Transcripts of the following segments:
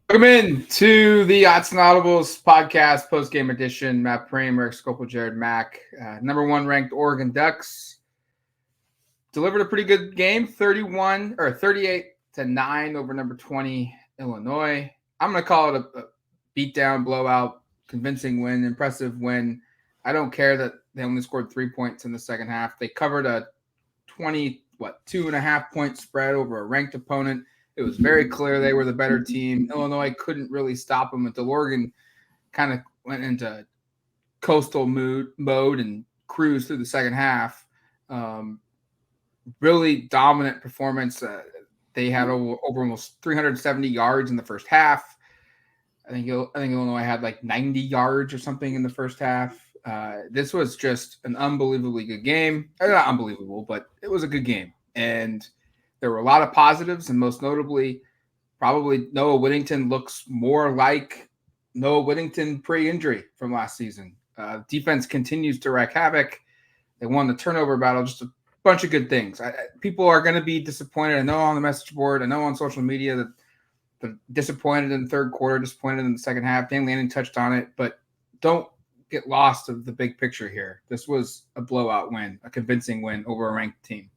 Welcome in to the Autzen Audibles Podcast, post-game edition. Matt Prehm, Erik Skopil, Jared Mack. Number one ranked Oregon Ducks delivered a pretty good game, 38-9 over number 20 Illinois. I'm going to call it a beatdown, blowout, convincing win, impressive win. I don't care that they only scored 3 points in the second half. They covered a 2.5 point spread over a ranked opponent. It was very clear they were the better team. Illinois couldn't really stop them until Oregon kind of went into coastal mode and cruised through the second half. Really dominant performance. They had over almost 370 yards in the first half. I think Illinois had like 90 yards or something in the first half. This was just an unbelievably good game. Not unbelievable, but it was a good game. And there were a lot of positives, and most notably, probably Noah Whittington looks more like Noah Whittington pre-injury from last season. Defense continues to wreak havoc. They won the turnover battle, just a bunch of good things. People are going to be disappointed. I know on the message board, I know on social media that they're disappointed in the third quarter, disappointed in the second half. Dan Lanning touched on it, but don't get lost of the big picture here. This was a blowout win, a convincing win over a ranked team.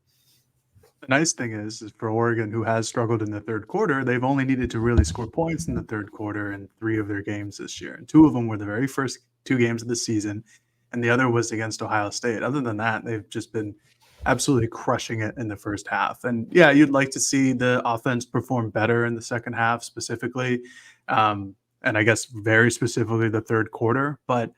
The nice thing is for Oregon, who has struggled in the third quarter, they've only needed to really score points in the third quarter in 3 of their games this year. And 2 of them were the very first 2 games of the season, and the other was against Ohio State. Other than that, they've just been absolutely crushing it in the first half. And yeah, you'd like to see the offense perform better in the second half specifically, and I guess very specifically the third quarter. But,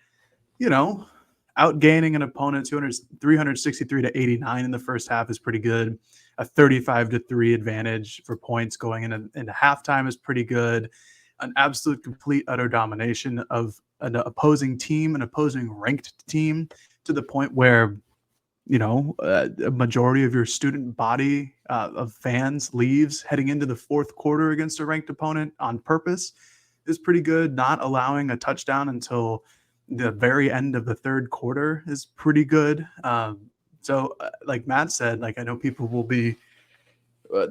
outgaining an opponent 363-89 in the first half is pretty good. A 35-3 advantage for points going into halftime is pretty good. An absolute complete utter domination of an opposing team, an opposing ranked team, to the point where a majority of your student body of fans leaves heading into the fourth quarter against a ranked opponent on purpose is pretty good. Not allowing a touchdown until the very end of the third quarter is pretty good. So like Matt said, I know people will be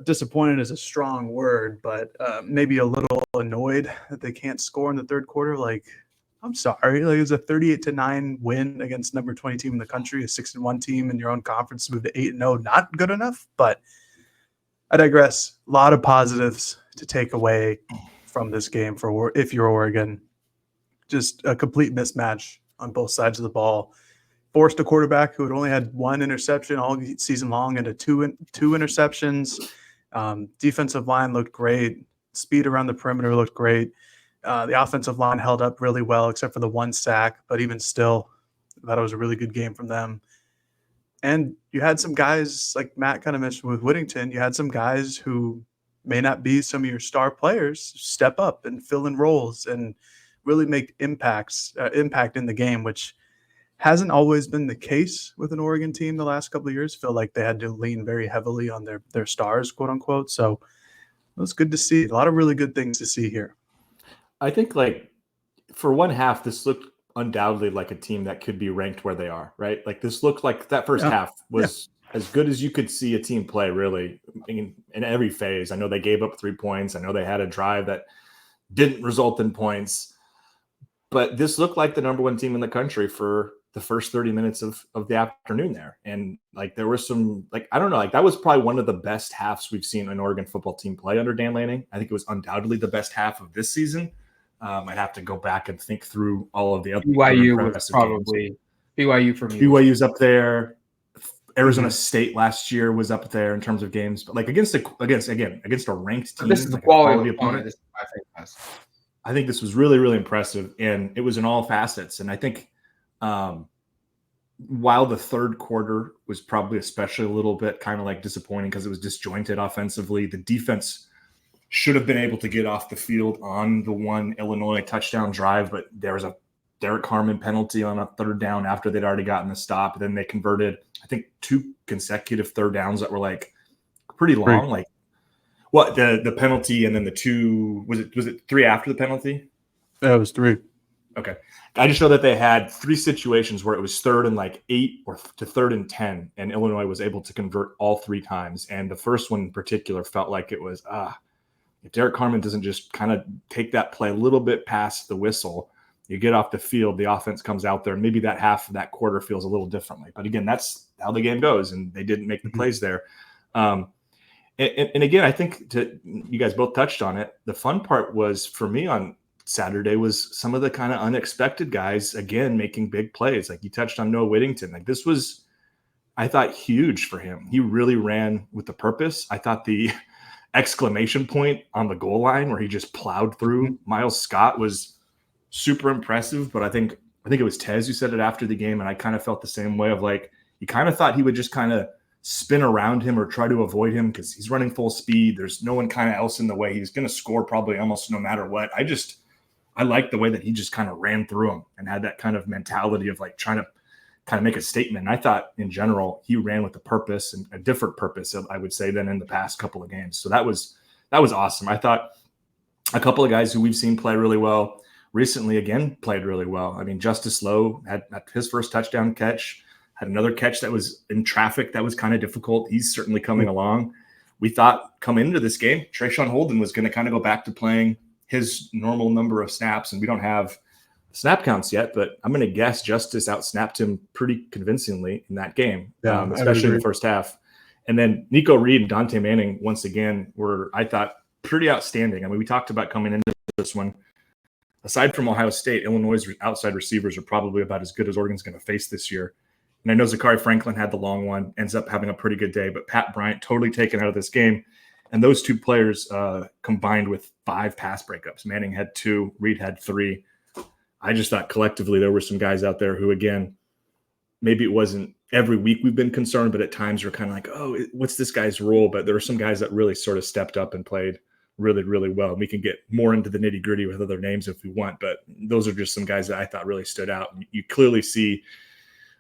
disappointed is a strong word, but maybe a little annoyed that they can't score in the third quarter. I'm sorry. It was a 38-9 win against number 20 team in the country, a 6-1 team in your own conference to move to 8-0. Not good enough, but I digress. A lot of positives to take away from this game if you're Oregon. Just a complete mismatch on both sides of the ball. Forced a quarterback who had only had 1 interception all season long into two interceptions. Defensive line looked great. Speed around the perimeter looked great. The offensive line held up really well, except for the 1 sack. But even still, I thought it was a really good game from them. And you had some guys, like Matt kind of mentioned with Whittington, you had some guys who may not be some of your star players step up and fill in roles and really make impact in the game, which hasn't always been the case with an Oregon team the last couple of years. Feel like they had to lean very heavily on their stars, quote unquote. So it was good to see. A lot of really good things to see here. I think for one half, this looked undoubtedly like a team that could be ranked where they are, right? This looked like that first half was as good as you could see a team play, really, in every phase. I know they gave up 3 points. I know they had a drive that didn't result in points. But this looked like the number 1 team in the country for the first 30 minutes of the afternoon there. And there was some, I don't know, that was probably one of the best halves we've seen an Oregon football team play under Dan Lanning. I think it was undoubtedly the best half of this season. I'd have to go back and think through all of the other BYU was probably games. BYU for me. BYU's up there. Arizona State last year was up there in terms of games, but against a ranked team. This is the quality opponent. This is my favorite. I think this was really, really impressive, and it was in all facets. And I think while the third quarter was probably especially a little bit kind of disappointing because it was disjointed offensively, the defense should have been able to get off the field on the 1 Illinois touchdown drive, but there was a Derek Harmon penalty on a third down after they'd already gotten the stop. Then they converted, I think, 2 consecutive third downs that were pretty long. Great. The penalty and then the 2 was it 3 after the penalty? Yeah, it was 3. Okay. I just know that they had 3 situations where it was 3rd and 8 or to 3rd and 10, and Illinois was able to convert all 3 times. And the first one in particular felt like it was If Derek Carman doesn't just kind of take that play a little bit past the whistle, you get off the field, the offense comes out there, and maybe that half of that quarter feels a little differently. But again, that's how the game goes, and they didn't make the plays there. And again, I think you guys both touched on it. The fun part was for me on Saturday was some of the kind of unexpected guys, again, making big plays. Like you touched on Noah Whittington. Like this was, I thought, huge for him. He really ran with the purpose. I thought the exclamation point on the goal line where he just plowed through Miles Scott was super impressive. But I think it was Tez who said it after the game, and I kind of felt the same way of like, you kind of thought he would just kind of spin around him or try to avoid him because he's running full speed. There's no one kind of else in the way. He's going to score probably almost no matter what. I like the way that he just kind of ran through him and had that kind of mentality of like trying to kind of make a statement. And I thought in general, he ran with a purpose, and a different purpose, I would say, than in the past couple of games. So that was awesome. I thought a couple of guys who we've seen play really well recently, again, played really well. I mean, Justice Lowe had his first touchdown catch, had another catch that was in traffic that was kind of difficult. He's certainly coming along. We thought coming into this game, Trayshawn Holden was going to kind of go back to playing his normal number of snaps, and we don't have snap counts yet, but I'm going to guess Justice outsnapped him pretty convincingly in that game, especially in the first half. And then Nico Reed and Dante Manning, once again, were, I thought, pretty outstanding. I mean, we talked about coming into this one. Aside from Ohio State, Illinois' outside receivers are probably about as good as Oregon's going to face this year. And I know Zachary Franklin had the long one, ends up having a pretty good day, but Pat Bryant totally taken out of this game. And those two players combined with 5 pass breakups. Manning had 2, Reed had 3. I just thought collectively there were some guys out there who, again, maybe it wasn't every week we've been concerned, but at times we're kind of like, oh, what's this guy's role? But there were some guys that really sort of stepped up and played really, really well. We can get more into the nitty gritty with other names if we want, but those are just some guys that I thought really stood out. You clearly see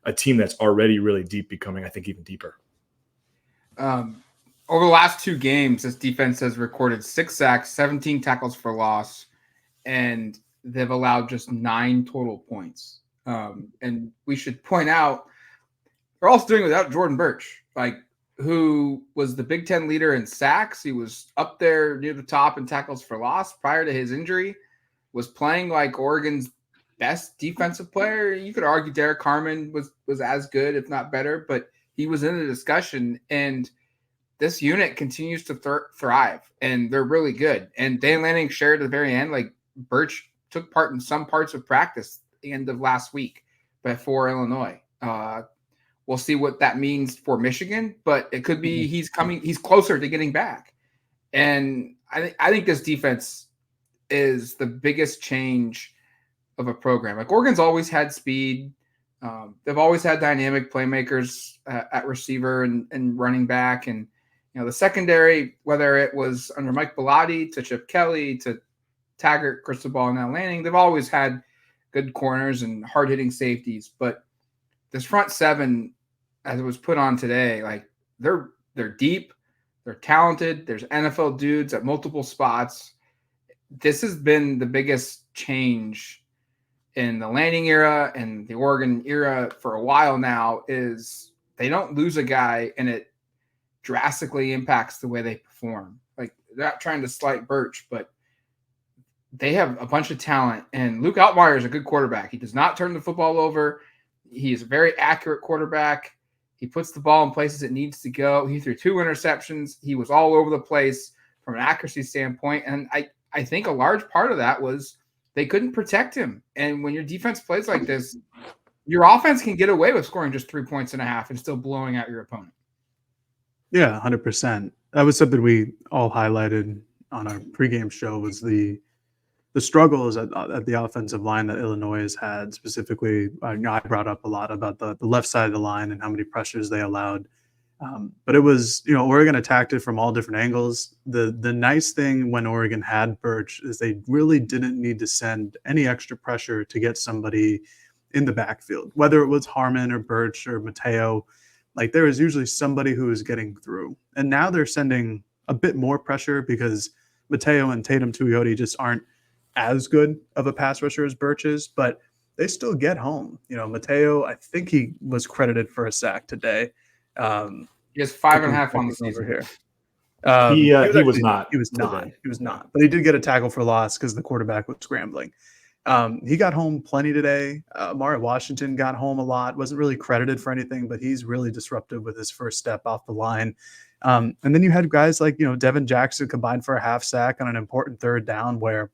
a team that's already really deep becoming, I think, even deeper. Over the last 2 games, this defense has recorded 6 sacks, 17 tackles for loss, and they've allowed just 9 total points. And we should point out, they're also doing without Jordan Burch, who was the Big Ten leader in sacks. He was up there near the top in tackles for loss prior to his injury, was playing like Oregon's best defensive player. You could argue Derek Carman was as good, if not better, but he was in the discussion, and this unit continues to thrive, and they're really good. And Dan Lanning shared at the very end, like Burch took part in some parts of practice at the end of last week before Illinois. We'll see what that means for Michigan, but it could be he's closer to getting back. And I think this defense is the biggest change of a program. Like Oregon's always had speed. They've always had dynamic playmakers at receiver and running back. And, the secondary, whether it was under Mike Bellotti to Chip Kelly to Taggart, Cristobal, and now Lanning, they've always had good corners and hard-hitting safeties. But this front 7, as it was put on today, like they're deep, they're talented. There's NFL dudes at multiple spots. This has been the biggest change in the Lanning era and the Oregon era for a while now. Is they don't lose a guy and it drastically impacts the way they perform. Like, they're not trying to slight Burch, but they have a bunch of talent. And Luke Altmaier is a good quarterback. He does not turn the football over. He's a very accurate quarterback. He puts the ball in places it needs to go. He threw 2 interceptions. He was all over the place from an accuracy standpoint. And I think a large part of that was they couldn't protect him. And when your defense plays like this, your offense can get away with scoring just 3.5 points and still blowing out your opponent. Yeah, 100%. That was something we all highlighted on our pregame show, was the struggles at the offensive line that Illinois has had. Specifically, I brought up a lot about the left side of the line and how many pressures they allowed. But it was, Oregon attacked it from all different angles. The nice thing when Oregon had Burch is they really didn't need to send any extra pressure to get somebody in the backfield, whether it was Harmon or Burch or Mateo. Like, there was usually somebody who was getting through. And now they're sending a bit more pressure because Mateo and Tatum Tuioti just aren't as good of a pass rusher as Burch is, but they still get home. Mateo, I think he was credited for a sack today. He has 5.5 on the season here. He was actually- not. He was not. today. He was not. But he did get a tackle for loss because the quarterback was scrambling. He got home plenty today. Amari Washington got home a lot. Wasn't really credited for anything, but he's really disruptive with his first step off the line. And then you had guys like, Devin Jackson combined for a half sack on an important third down where,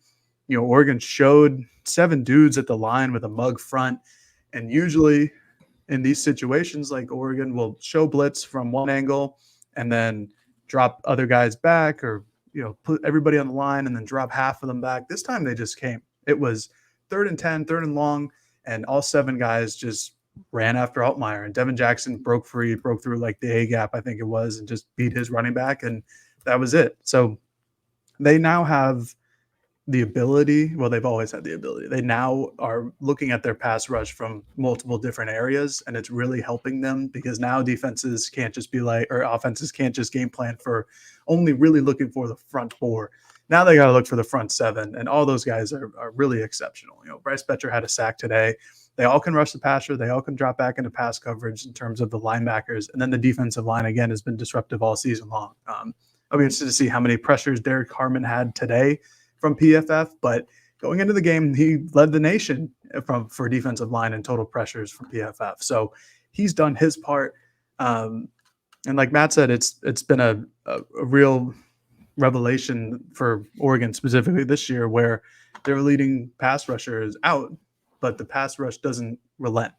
Oregon showed 7 dudes at the line with a mug front. And usually in these situations, like Oregon will show blitz from one angle and then drop other guys back or, put everybody on the line and then drop half of them back. This time they just came. It was 3rd and 10, 3rd and long, and all 7 guys just ran after Altmaier. And Devin Jackson broke through like the A gap, I think it was, and just beat his running back. And that was it. So they now have the ability. Well, they've always had the ability. They now are looking at their pass rush from multiple different areas, and it's really helping them because now offenses can't just game plan for only really looking for the front 4. Now they got to look for the front 7, and all those guys are really exceptional. Bryce Betcher had a sack today. They all can rush the passer. They all can drop back into pass coverage in terms of the linebackers. And then the defensive line, again, has been disruptive all season long. I'll be interested to see how many pressures Derek Harmon had today from PFF, but going into the game, he led the nation for defensive line and total pressures from PFF. So he's done his part. And like Matt said, it's been a real revelation for Oregon specifically this year where their leading pass rusher is out, but the pass rush doesn't relent.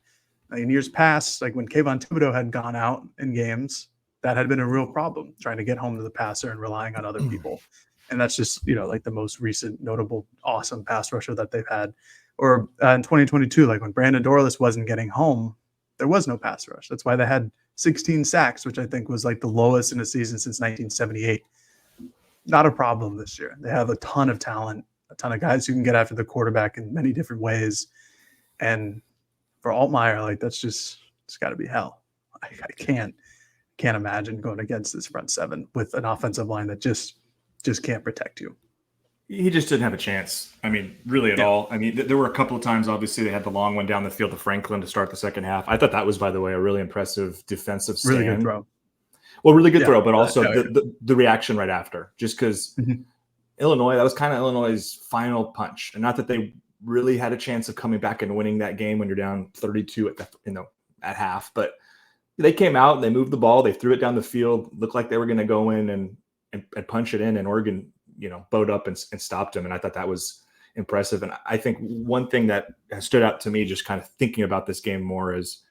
In years past, like when Kayvon Thibodeau had gone out in games, that had been a real problem, trying to get home to the passer and relying on other people. And that's just, like the most recent notable awesome pass rusher that they've had. Or in 2022, like when Brandon Dorlus wasn't getting home, there was no pass rush. That's why they had 16 sacks, which I think was like the lowest in a season since 1978. Not a problem this year. They have a ton of talent, a ton of guys who can get after the quarterback in many different ways. And for Altmaier, like it's got to be hell. I can't imagine going against this front 7 with an offensive line that just can't protect you. He just didn't have a chance. I mean, really at all. I mean, there were a couple of times, obviously, they had the long one down the field to Franklin to start the second half. I thought that was, by the way, a really impressive defensive stand. Really good throw. Well, really good throw, but also the reaction right after. Just because Illinois, that was kind of Illinois' final punch. And not that they really had a chance of coming back and winning that game when you're down 32 at half. But they came out and they moved the ball. They threw it down the field. Looked like they were going to go in and punch it in, and Oregon, bowed up and stopped him. And I thought that was impressive. And I think one thing that has stood out to me, just kind of thinking about this game more, is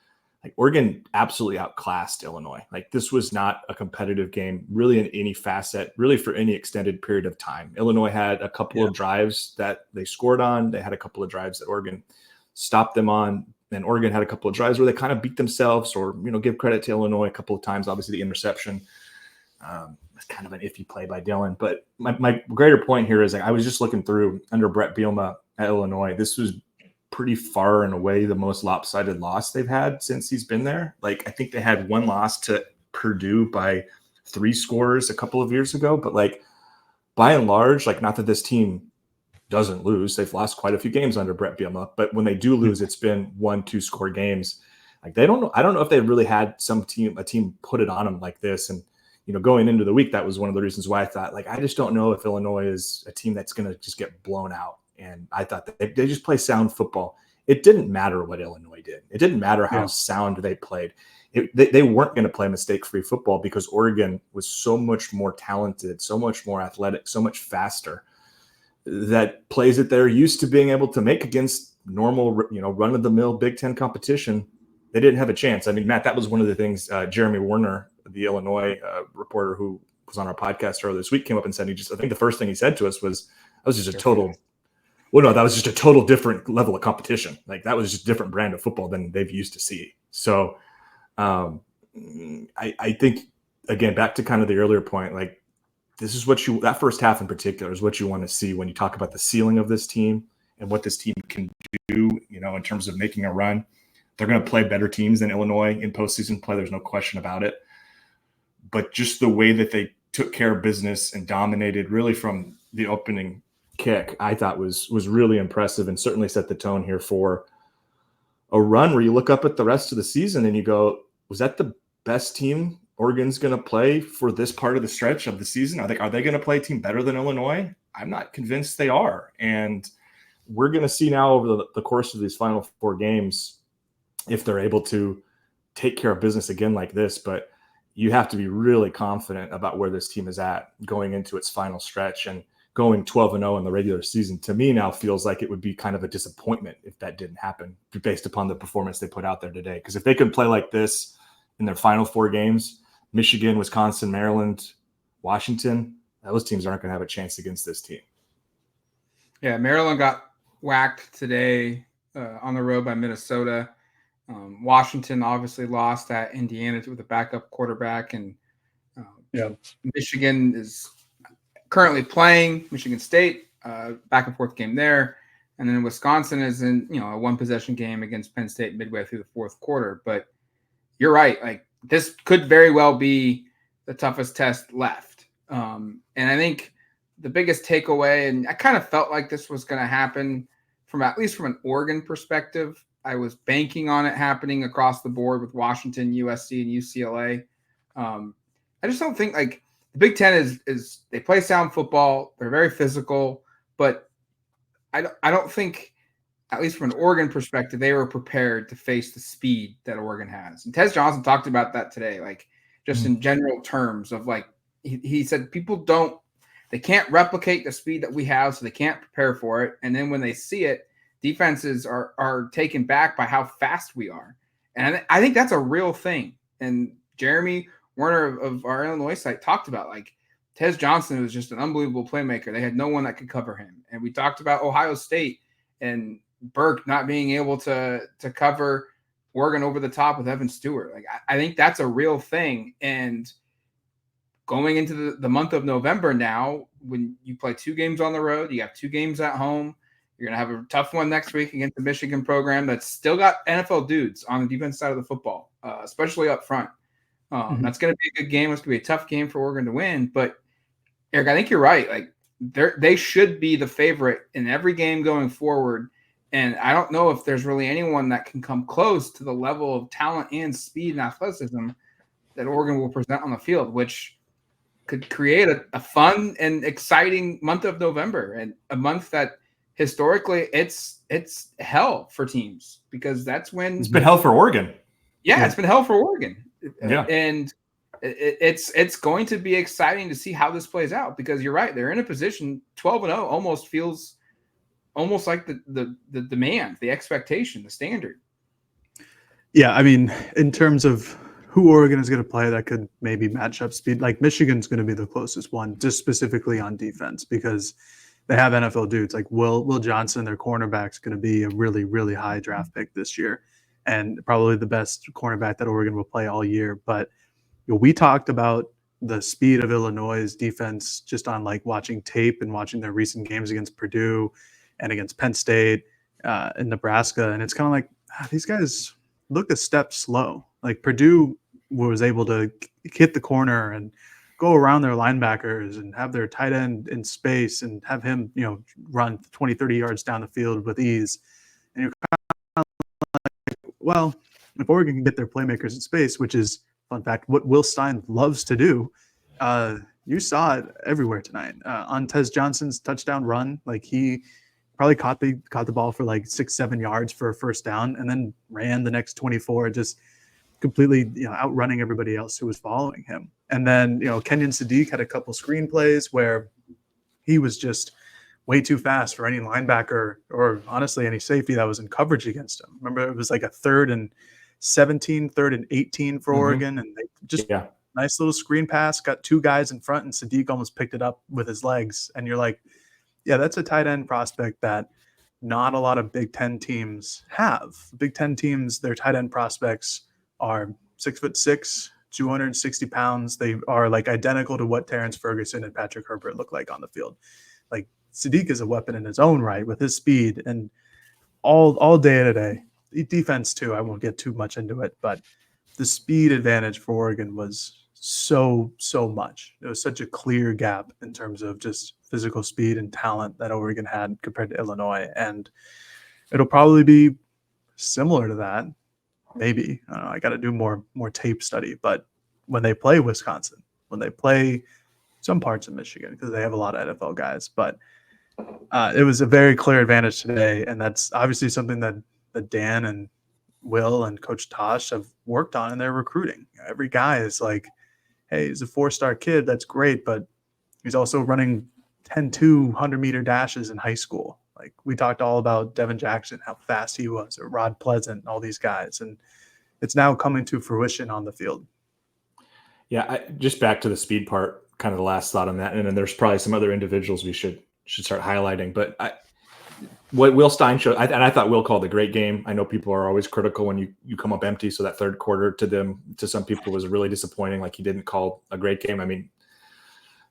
like Oregon absolutely outclassed Illinois. Like this was not a competitive game, really in any facet, really for any extended period of time. Illinois had a couple of drives that they scored on. They had a couple of drives that Oregon stopped them on. And Oregon had a couple of drives where they kind of beat themselves, or, give credit to Illinois a couple of times. Obviously the interception, it's kind of an iffy play by Dylan, but my greater point here is, like, I was just looking through under Brett Bielema at Illinois. This was pretty far and away the most lopsided loss they've had since he's been there. Like, I think they had one loss to Purdue by 3 scores a couple of years ago, but like by and large, like, not that this team doesn't lose. They've lost quite a few games under Brett Bielema, but when they do lose, it's been 1-2 score games. Like, they don't know. I don't know if they really had a team put it on them like this. And, going into the week, that was one of the reasons why I thought, like, I just don't know if Illinois is a team that's going to just get blown out. And I thought that they just play sound football. It didn't matter what Illinois did. It didn't matter how sound they played. They weren't going to play mistake-free football because Oregon was so much more talented, so much more athletic, so much faster, that plays that they're used to being able to make against normal, run-of-the-mill Big Ten competition, they didn't have a chance. I mean, Matt, that was one of the things Jeremy Werner, the Illinois reporter who was on our podcast earlier this week, came up and said, I think the first thing he said to us was, that was just a total different level of competition. Like, that was just a different brand of football than they've used to see. So I think, again, back to kind of the earlier point, like, this is that first half in particular is what you want to see when you talk about the ceiling of this team and what this team can do, in terms of making a run. They're going to play better teams than Illinois in postseason play. There's no question about it. But just the way that they took care of business and dominated really from the opening kick, I thought was really impressive, and certainly set the tone here for a run where you look up at the rest of the season and you go, was that the best team Oregon's going to play for this part of the stretch of the season? Are they going to play a team better than Illinois? I'm not convinced they are. And we're going to see now over the course of these final 4 games if they're able to take care of business again like this. But you have to be really confident about where this team is at going into its final stretch. And going 12-0 in the regular season, to me now feels like it would be kind of a disappointment if that didn't happen based upon the performance they put out there today. Because if they can play like this in their final 4 games, Michigan, Wisconsin, Maryland, Washington, those teams aren't going to have a chance against this team. Yeah, Maryland got whacked today on the road by Minnesota. Washington obviously lost at Indiana with a backup quarterback, and Michigan is currently playing Michigan State, back and forth game there. And then Wisconsin is in, a 1-possession game against Penn State midway through the 4th quarter. But you're right. Like, this could very well be the toughest test left. And I think the biggest takeaway, and I kind of felt like this was going to happen at least from an Oregon perspective. I was banking on it happening across the board with Washington, USC, and UCLA. I just don't think, like, the Big Ten is they play sound football. They're very physical, but I don't think, at least from an Oregon perspective, they were prepared to face the speed that Oregon has. And Tez Johnson talked about that today, like, just in general terms of, like, he said they can't replicate the speed that we have, so they can't prepare for it. And then when they see it, defenses are taken back by how fast we are. And I think that's a real thing. And Jeremy Werner of our Illinois site talked about, like, Tez Johnson was just an unbelievable playmaker. They had no one that could cover him. And we talked about Ohio State and Burke not being able to cover Oregon over the top with Evan Stewart. Like, I think that's a real thing. And going into the month of November now, when you play 2 games on the road, you have 2 games at home. You're going to have a tough one next week against the Michigan program that's still got NFL dudes on the defense side of the football, especially up front. That's going to be a good game. It's going to be a tough game for Oregon to win. But, Eric, I think you're right. Like, they should be the favorite in every game going forward. And I don't know if there's really anyone that can come close to the level of talent and speed and athleticism that Oregon will present on the field, which could create a fun and exciting month of November, and a month that historically it's hell for teams, because that's when it's been hell for Oregon. Yeah, it's been hell for Oregon. Yeah. And it's going to be exciting to see how this plays out, because you're right. They're in a position 12-0 almost feels almost like the demand, the expectation, the standard. Yeah, I mean, in terms of who Oregon is going to play that could maybe match up speed, like Michigan's going to be the closest one, just specifically on defense, because they have NFL dudes. Like Will Johnson, their cornerback's going to be a really, really high draft pick this year, and probably the best cornerback that Oregon will play all year. But we talked about the speed of Illinois' defense just on, like, watching tape and watching their recent games against Purdue and against Penn State and Nebraska. And it's kind of like, these guys look a step slow. Like, Purdue was able to hit the corner and go around their linebackers and have their tight end in space and have him, run 20, 30 yards down the field with ease. And you're kind of like, well, if Oregon can get their playmakers in space, which is, fun fact, what Will Stein loves to do, you saw it everywhere tonight. On Tez Johnson's touchdown run, like, he probably caught the ball for like 6-7 yards for a first down, and then ran the next 24, just completely outrunning everybody else who was following him. And then Kenyon Sadiq had a couple screenplays where he was just way too fast for any linebacker or honestly any safety that was in coverage against him. Remember, it was like a 3rd and 17, 3rd and 18 for Oregon, and they just nice little screen pass, got 2 guys in front, and Sadiq almost picked it up with his legs. And you're like, yeah, that's a tight end prospect that not a lot of Big Ten teams have. Big Ten teams, their tight end prospects are 6'6", 260 pounds. They are like identical to what Terrence Ferguson and Patrick Herbert look like on the field. Like, Sadiq is a weapon in his own right with his speed, and all day today. Defense too, I won't get too much into it, but the speed advantage for Oregon was so much. It was such a clear gap in terms of just physical speed and talent that Oregon had compared to Illinois. And it'll probably be similar to that. Maybe. I don't know. I got to do more tape study, but when they play Wisconsin, when they play some parts of Michigan, because they have a lot of NFL guys. But it was a very clear advantage today, and that's obviously something that Dan and Will and Coach Tosh have worked on in their recruiting. Every guy is like, hey, he's a 4-star kid. That's great, but he's also running 10-2 100-meter dashes in high school. Like we talked all about Devin Jackson, how fast he was, or Rod Pleasant, all these guys. And it's now coming to fruition on the field. Yeah, just back to the speed part, kind of the last thought on that. And then there's probably some other individuals we should start highlighting. But what Will Stein showed, and I thought Will called a great game. I know people are always critical when you come up empty. So that third quarter to some people was really disappointing. Like he didn't call a great game. I mean,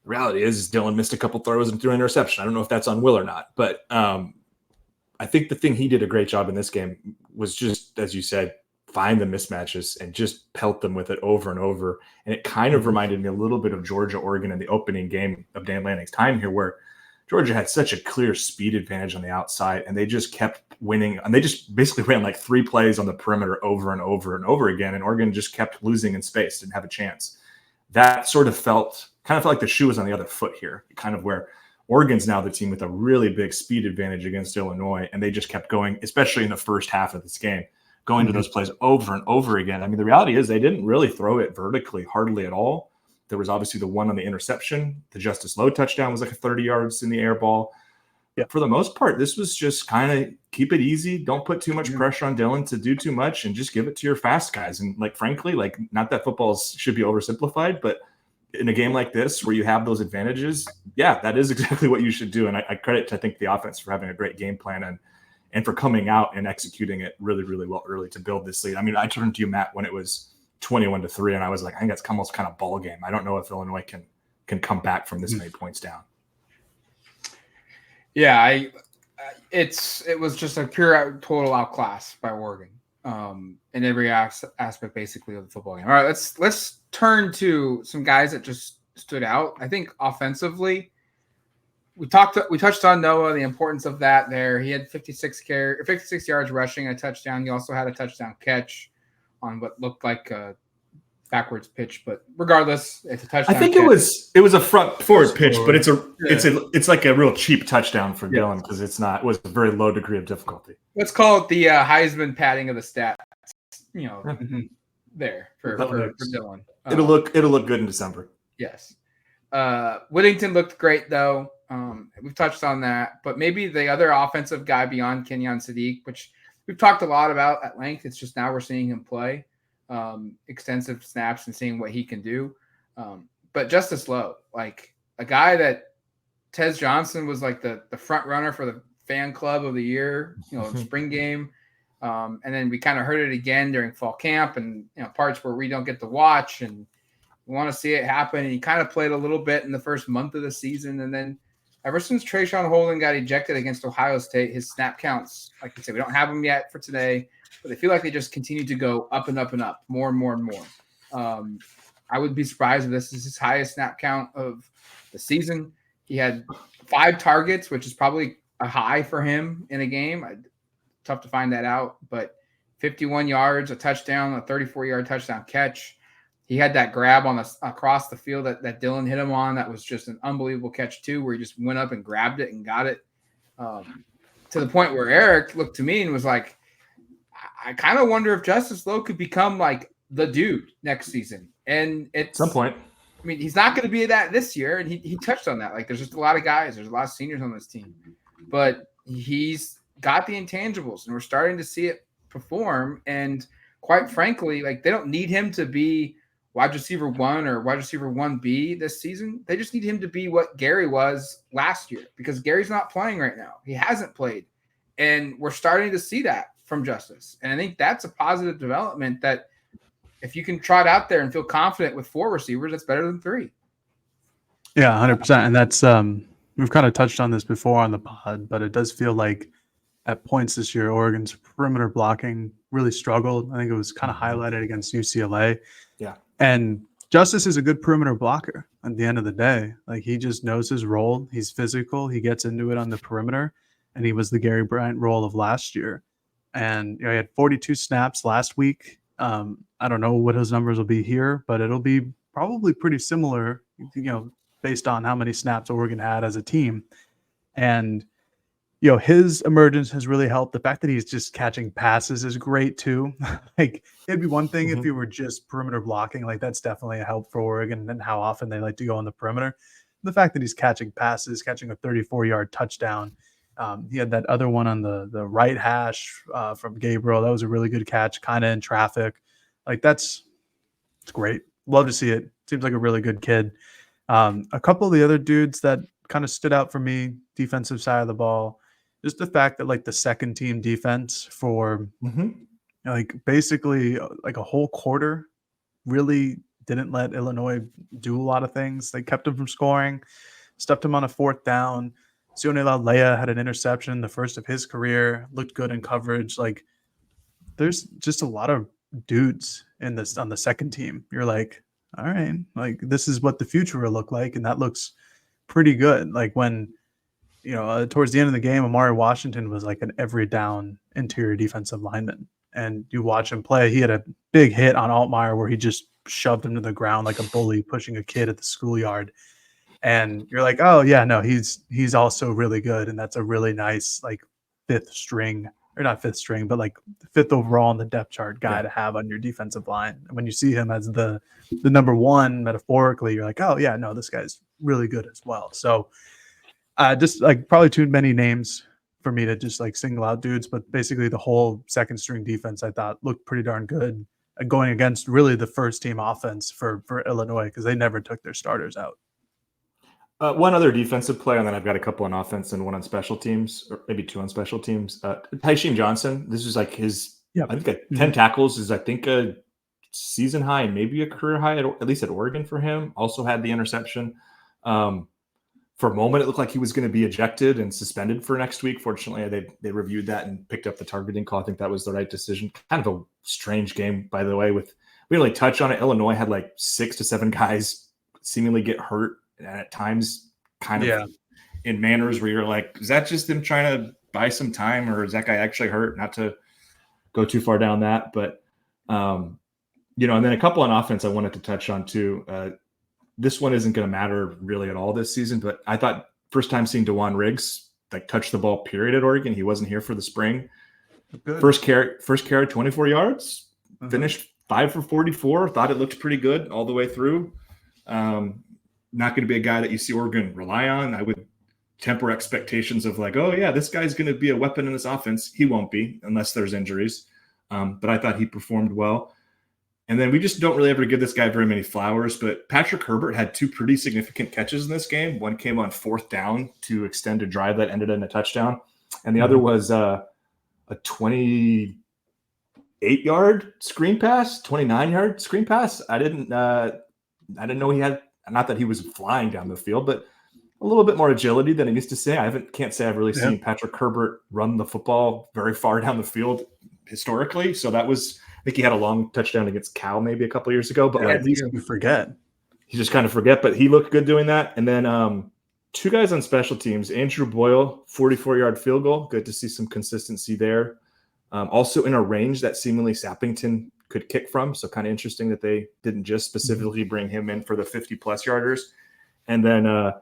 the reality is Dylan missed a couple throws and threw an interception. I don't know if that's on Will or not, but I think the thing he did a great job in this game was just, as you said, find the mismatches and just pelt them with it over and over. And it kind of reminded me a little bit of Georgia, Oregon in the opening game of Dan Lanning's time here, where Georgia had such a clear speed advantage on the outside, and they just kept winning. And they just basically ran like 3 plays on the perimeter over and over and over again. And Oregon just kept losing in space, didn't have a chance. That kind of felt like the shoe was on the other foot here, kind of where Oregon's now the team with a really big speed advantage against Illinois. And they just kept going, especially in the first half of this game, going to those plays over and over again. I mean, the reality is they didn't really throw it vertically hardly at all. There was obviously the one on the interception. The Justice Lowe touchdown was like a 30 yards in the air ball. Yeah. For the most part, this was just kind of keep it easy. Don't put too much pressure on Dylan to do too much and just give it to your fast guys. And like, frankly, like not that football should be oversimplified, but in a game like this where you have those advantages, yeah, that is exactly what you should do. And I credit, I think, the offense for having a great game plan and for coming out and executing it really, really well early to build this lead. I mean, I turned to you, Matt, when it was 21-3, and I was like, I think that's almost kind of ball game. I don't know if Illinois can come back from this many points down. Yeah, it was just a pure total outclass by Oregon in every aspect basically of the football game. All right, let's turn to some guys that just stood out. I think offensively, we touched on Noah, the importance of that there. He had 56 yards rushing, a touchdown. He also had a touchdown catch on what looked like a backwards pitch, but regardless, it's a touchdown. I think catch. it was a front forward pitch, but it's like a real cheap touchdown for Dylan because it was a very low degree of difficulty. Let's call it the Heisman padding of the stats. There for Dylan. It'll look good in December. Yes. Whittington looked great though. We've touched on that, but maybe the other offensive guy beyond Kenyon Sadiq, which we've talked a lot about at length. It's just now we're seeing him play extensive snaps and seeing what he can do. But Justice Lowe, like a guy that Tez Johnson was like the front runner for the fan club of the year, spring game. And then we kind of heard it again during fall camp and parts where we don't get to watch and we want to see it happen. And he kind of played a little bit in the first month of the season. And then ever since Trayshawn Holden got ejected against Ohio State, his snap counts, like I said, we don't have them yet for today, but they feel like they just continue to go up and up and up, more and more and more. I would be surprised if this is his highest snap count of the season. He had 5 targets, which is probably a high for him in a game. Tough to find that out, but 51 yards, a touchdown, a 34-yard touchdown catch. He had that grab across the field that Dylan hit him on. That was just an unbelievable catch too, where he just went up and grabbed it and got it to the point where Erik looked to me and was like, I kind of wonder if Justice Lowe could become like the dude next season. And at some point, I mean, he's not going to be that this year. And he touched on that. Like there's just a lot of guys, there's a lot of seniors on this team, but he's got the intangibles and we're starting to see it perform. And quite frankly, like they don't need him to be wide receiver 1 or wide receiver 1B this season. They just need him to be what Gary was last year because Gary's not playing right now. He hasn't played. And we're starting to see that from Justice. And I think that's a positive development that if you can trot out there and feel confident with 4 receivers, that's better than 3. Yeah, 100%. And that's we've kind of touched on this before on the pod, but it does feel like at points this year, Oregon's perimeter blocking really struggled. I think it was kind of highlighted against UCLA. Yeah. And Justice is a good perimeter blocker at the end of the day. Like he just knows his role. He's physical. He gets into it on the perimeter. And he was the Gary Bryant role of last year. And he had 42 snaps last week I don't know what his numbers will be here, but it'll be probably pretty similar, based on how many snaps Oregon had as a team. And, his emergence has really helped. The fact that he's just catching passes is great too. Like, it'd be one thing if he were just perimeter blocking. Like, that's definitely a help for Oregon and how often they like to go on the perimeter. The fact that he's catching passes, catching a 34-yard touchdown. He had that other one on the right hash from Gabriel. That was a really good catch, kind of in traffic. Like, it's great. Love to see it. Seems like a really good kid. A couple of the other dudes that kind of stood out for me, defensive side of the ball, just the fact that like the second team defense for like basically like a whole quarter really didn't let Illinois do a lot of things. They kept him from scoring, stuffed him on a fourth down. Sione Laulea had an interception, the first of his career, looked good in coverage. Like, there's just a lot of dudes in this on the second team. You're like, all right, like this is what the future will look like, and that looks pretty good. Like when, towards the end of the game, Amari Washington was like an every down interior defensive lineman, and you watch him play. He had a big hit on Altmaier where he just shoved him to the ground like a bully pushing a kid at the schoolyard. And you're like, oh yeah, no, he's also really good, and that's a really nice like fifth string, or not fifth string, but like fifth overall on the depth chart guy to have on your defensive line. And when you see him as the number one metaphorically, you're like, oh yeah, no, this guy's really good as well. So just like probably too many names for me to just like single out dudes, but basically the whole second string defense I thought looked pretty darn good going against really the first team offense for Illinois, because they never took their starters out. One other defensive play, and then I've got a couple on offense and one on special teams, or maybe two on special teams. Tysheem Johnson, this is like his, I think 10 tackles is, I think, a season high and maybe a career high, at least at Oregon for him. Also had the interception. For a moment, it looked like he was going to be ejected and suspended for next week. Fortunately, they reviewed that and picked up the targeting call. I think that was the right decision. Kind of a strange game, by the way. We didn't really touch on it. Illinois had like 6 to 7 guys seemingly get hurt, and at times kind of in manners where you're like, is that just them trying to buy some time, or is that guy actually hurt? Not to go too far down that, but and then a couple on offense I wanted to touch on too. This one isn't going to matter really at all this season, but I thought first time seeing DeJuan Riggs like touch the ball period at Oregon. He wasn't here for the spring. Good. First carry, 24 yards, finished 5 for 44. Thought it looked pretty good all the way through. Not going to be a guy that you see Oregon rely on. I would temper expectations of like, oh yeah, this guy's going to be a weapon in this offense. He won't be unless there's injuries. But I thought he performed well. And then we just don't really ever give this guy very many flowers, but Patrick Herbert had 2 pretty significant catches in this game. One came on 4th down to extend a drive that ended in a touchdown. And the other was a 28-yard screen pass, 29-yard screen pass. I didn't know he had, not that he was flying down the field, but a little bit more agility than I used to say. Can't say I've really seen Patrick Herbert run the football very far down the field historically. So that was, I think he had a long touchdown against Cal maybe a couple of years ago, but at least you forget. You just kind of forget, but he looked good doing that. And then 2 guys on special teams, Andrew Boyle, 44-yard field goal. Good to see some consistency there. Also in a range that seemingly Sappington could kick from. So kind of interesting that they didn't just specifically bring him in for the 50-plus yarders. And then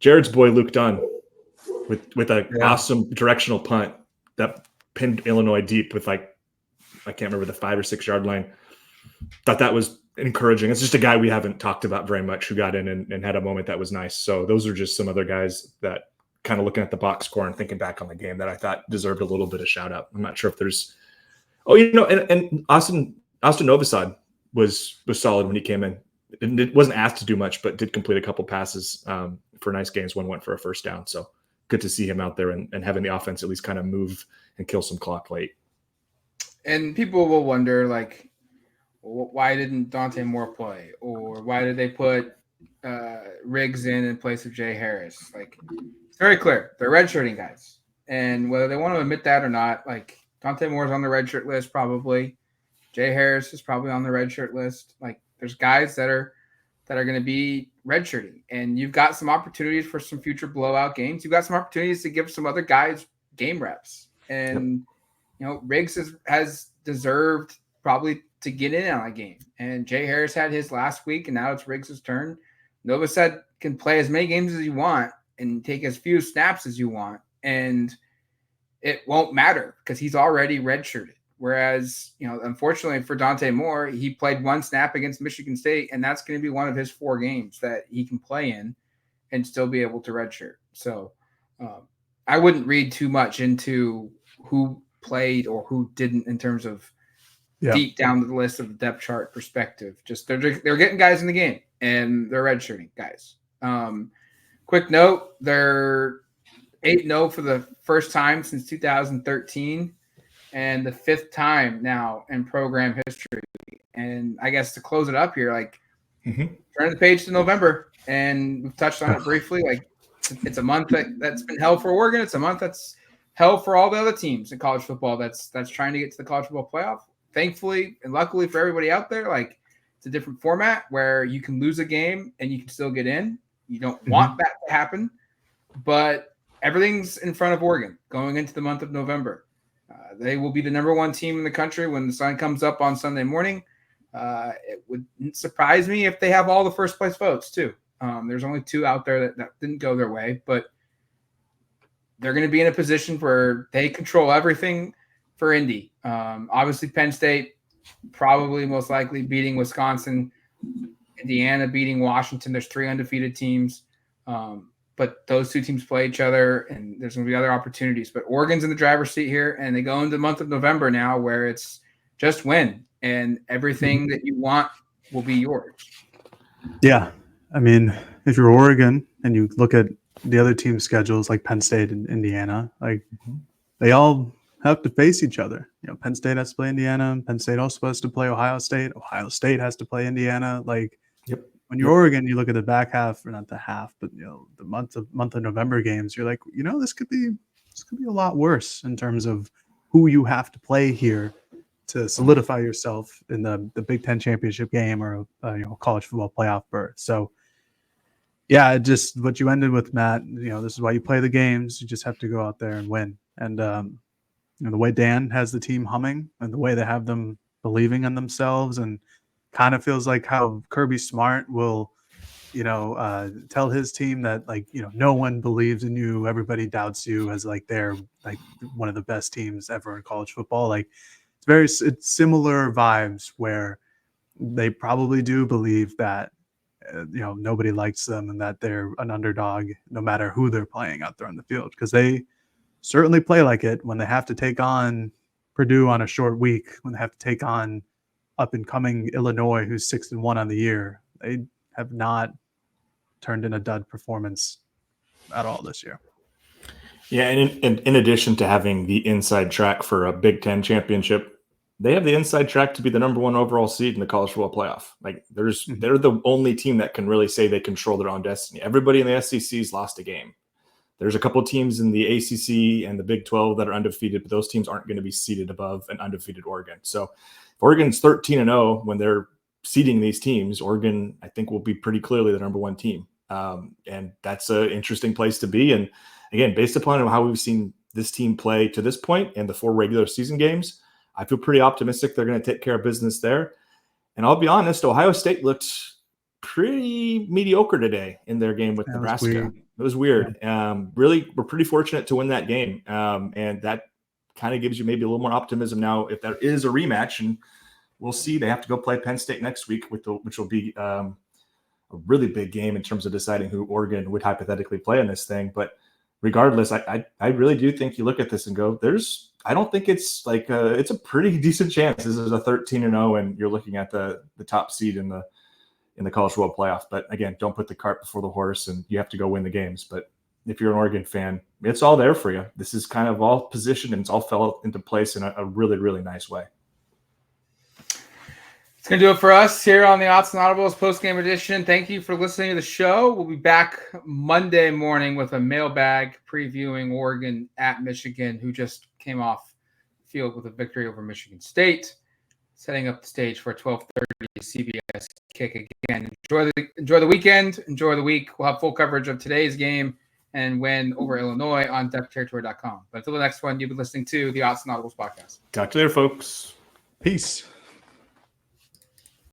Jared's boy, Luke Dunn, with an awesome directional punt that pinned Illinois deep with like, I can't remember the 5 or 6 yard line. Thought that was encouraging. It's just a guy we haven't talked about very much who got in and had a moment that was nice. So those are just some other guys that kind of looking at the box score and thinking back on the game that I thought deserved a little bit of shout out. I'm not sure if there's, and Austin Novosad was solid when he came in. It wasn't asked to do much, but did complete a couple passes for nice gains. One went for a first down. So good to see him out there and having the offense at least kind of move and kill some clock late. And people will wonder, like, why didn't Dante Moore play? Or why did they put Riggs in place of Jay Harris? Like, it's very clear. They're redshirting guys. And whether they want to admit that or not, like, Dante Moore's on the redshirt list probably. Jay Harris is probably on the redshirt list. Like, there's guys that are going to be redshirting. And you've got some opportunities for some future blowout games. You've got some opportunities to give some other guys game reps. And Riggs has deserved probably to get in on a game. And Jay Harris had his last week, and now it's Riggs' turn. Novosad can play as many games as you want and take as few snaps as you want, and it won't matter because he's already redshirted. Whereas, unfortunately for Dante Moore, he played one snap against Michigan State, and that's going to be one of his 4 games that he can play in and still be able to redshirt. So I wouldn't read too much into who played or who didn't in terms of deep down the list of the depth chart perspective. Just they're getting guys in the game, and they're redshirting guys. Quick note, they're 8-0 for the first time since 2013. And the 5th time now in program history. And I guess to close it up here, turn the page to November. And we've touched on it briefly. It's a month that's been hell for Oregon. It's a month that's hell for all the other teams in college football that's trying to get to the college football playoff. Thankfully and luckily for everybody out there, it's a different format where you can lose a game and you can still get in. You don't want that to happen. But everything's in front of Oregon going into the month of November. They will be the number 1 team in the country when the sun comes up on Sunday morning. It wouldn't surprise me if they have all the first place votes too. There's only 2 out there that didn't go their way, but they're going to be in a position where they control everything for Indy. Obviously, Penn State probably most likely beating Wisconsin, Indiana beating Washington. There's 3 undefeated teams. But those 2 teams play each other, and there's going to be other opportunities. But Oregon's in the driver's seat here, and they go into the month of November now where it's just win, and everything that you want will be yours. Yeah. I mean, if you're Oregon and you look at the other team schedules like Penn State and Indiana, they all have to face each other. Penn State has to play Indiana. Penn State also has to play Ohio State. Ohio State has to play Indiana. When you're Oregon, you look at the back half, or not the half, but the month of November games. You're like, this could be a lot worse in terms of who you have to play here to solidify yourself in the Big Ten championship game or college football playoff berth. So, yeah, just what you ended with, Matt. This is why you play the games. You just have to go out there and win. And the way Dan has the team humming, and the way they have them believing in themselves, and kind of feels like how Kirby Smart will, tell his team that no one believes in you, everybody doubts you, as they're one of the best teams ever in college football. It's similar vibes where they probably do believe that nobody likes them and that they're an underdog no matter who they're playing out there on the field, because they certainly play like it when they have to take on Purdue on a short week, when they have to take on up and coming Illinois, who's 6-1 on the year. They have not turned in a dud performance at all this year. Yeah, and in addition to having the inside track for a Big Ten championship, they have the inside track to be the number 1 overall seed in the college football playoff. They're the only team that can really say they control their own destiny. Everybody in the SEC's lost a game. There's a couple teams in the ACC and the Big 12 that are undefeated, but those teams aren't going to be seeded above an undefeated Oregon. So Oregon's 13-0 when they're seeding these teams. Oregon, I think, will be pretty clearly the number 1 team. And that's an interesting place to be. And again, based upon how we've seen this team play to this point and the 4 regular season games, I feel pretty optimistic they're going to take care of business there. And I'll be honest, Ohio State looked pretty mediocre today in their game with Nebraska. It was weird. Really, we're pretty fortunate to win that game. And that kind of gives you maybe a little more optimism now if there is a rematch, and we'll see. They have to go play Penn State next week, which will be a really big game in terms of deciding who Oregon would hypothetically play in this thing. But regardless, I really do think you look at this and go, I don't think it's it's a pretty decent chance this is a 13-0 and you're looking at the top seed in the college football playoff. But again, don't put the cart before the horse, and you have to go win the games. But if you're an Oregon fan, it's all there for you. This is kind of all positioned, and it's all fell into place in a really, really nice way. It's going to do it for us here on the Autzen Audibles post-game edition. Thank you for listening to the show. We'll be back Monday morning with a mailbag previewing Oregon at Michigan, who just came off the field with a victory over Michigan State, setting up the stage for a 12:30 CBS kick again. Enjoy the weekend. Enjoy the week. We'll have full coverage of today's game and win over Illinois on DuckTerritory.com. But until the next one, you've been listening to the Autzen Audibles Podcast. Talk to you there, folks. Peace.